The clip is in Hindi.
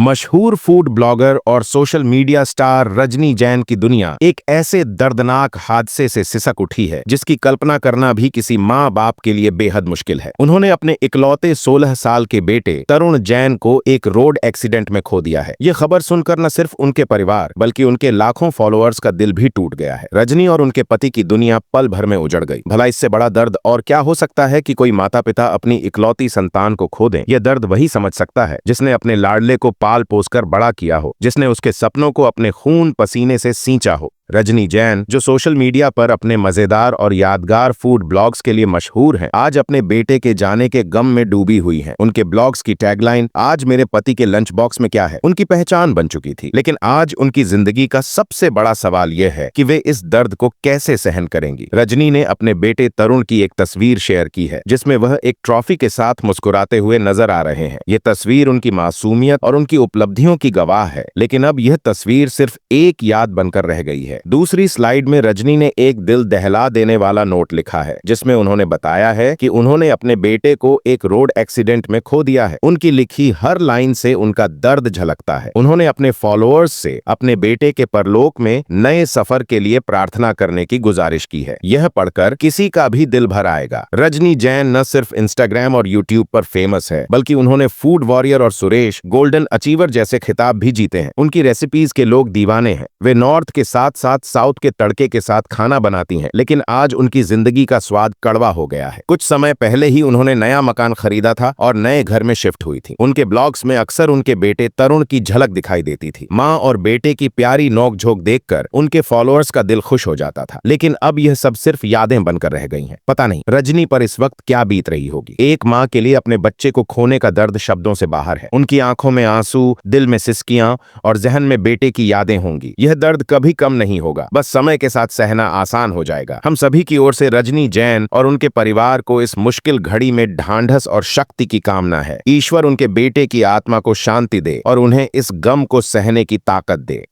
मशहूर फूड ब्लॉगर और social media star Rajni Jain की दुनिया एक ऐसे दर्दनाक हादसे से सिसक उठी है जिसकी कल्पना करना भी किसी माँ बाप के लिए बेहद मुश्किल है। उन्होंने अपने इकलौते 16 साल के बेटे तरुण जैन को एक रोड एक्सीडेंट में खो दिया है। ये खबर सुनकर न सिर्फ उनके परिवार बल्कि उनके लाखों फॉलोअर्स का दिल भी टूट गया है। रजनी और उनके पति की दुनिया पल भर में उजड़ गई। भला इससे बड़ा दर्द और क्या हो सकता है कि कोई माता पिता अपनी इकलौती संतान को खो दें। यह दर्द वही समझ सकता है जिसने अपने लाडले को पाल पोस कर बड़ा किया हो, जिसने उसके सपनों को अपने खून पसीने से सींचा हो। रजनी जैन, जो सोशल मीडिया पर अपने मजेदार और यादगार फूड ब्लॉग्स के लिए मशहूर हैं, आज अपने बेटे के जाने के गम में डूबी हुई हैं। उनके ब्लॉग्स की टैगलाइन "आज मेरे पति के लंच बॉक्स में क्या है" उनकी पहचान बन चुकी थी। लेकिन आज उनकी जिंदगी का सबसे बड़ा सवाल यह है कि वे इस दर्द को कैसे सहन करेंगी। रजनी ने अपने बेटे तरुण की एक तस्वीर शेयर की है जिसमें वह एक ट्रॉफी के साथ मुस्कुराते हुए नजर आ रहे हैं। ये तस्वीर उनकी मासूमियत और उनकी उपलब्धियों की गवाह है, लेकिन अब यह तस्वीर सिर्फ एक याद बनकर रह गई है। दूसरी स्लाइड में रजनी ने एक दिल दहला देने वाला नोट लिखा है जिसमें उन्होंने बताया है कि उन्होंने अपने बेटे को एक रोड एक्सीडेंट में खो दिया है। उनकी लिखी हर लाइन से उनका दर्द झलकता है। उन्होंने अपने फॉलोअर्स से अपने बेटे के परलोक में नए सफर के लिए प्रार्थना करने की गुजारिश की है। यह पढ़कर किसी का भी दिल भर आएगा। रजनी जैन न सिर्फ इंस्टाग्राम और यूट्यूब पर फेमस है बल्कि उन्होंने फूड वॉरियर और सुरेश गोल्डन अचीवर जैसे खिताब भी जीते हैं। उनकी रेसिपीज के लोग दीवाने हैं। वे नॉर्थ के साथ साथ साउथ के तड़के के साथ खाना बनाती हैं, लेकिन आज उनकी जिंदगी का स्वाद कड़वा हो गया है। कुछ समय पहले ही उन्होंने नया मकान खरीदा था और नए घर में शिफ्ट हुई थी। उनके ब्लॉग्स में अक्सर उनके बेटे तरुण की झलक दिखाई देती थी। माँ और बेटे की प्यारी नोक-झोंक देखकर उनके फॉलोअर्स का दिल खुश हो जाता था। लेकिन अब यह सब सिर्फ यादें बनकर रह गई हैं। पता नहीं रजनी पर इस वक्त क्या बीत रही होगी। एक माँ के लिए अपने बच्चे को खोने का दर्द शब्दों से बाहर है। उनकी आंखों में आंसू, दिल में सिसकियां और जहन में बेटे की यादें होंगी। यह दर्द कभी कम नहीं होगा, बस समय के साथ सहना आसान हो जाएगा। हम सभी की ओर से रजनी जैन और उनके परिवार को इस मुश्किल घड़ी में ढांढस और शक्ति की कामना है। ईश्वर उनके बेटे की आत्मा को शांति दे और उन्हें इस गम को सहने की ताकत दे।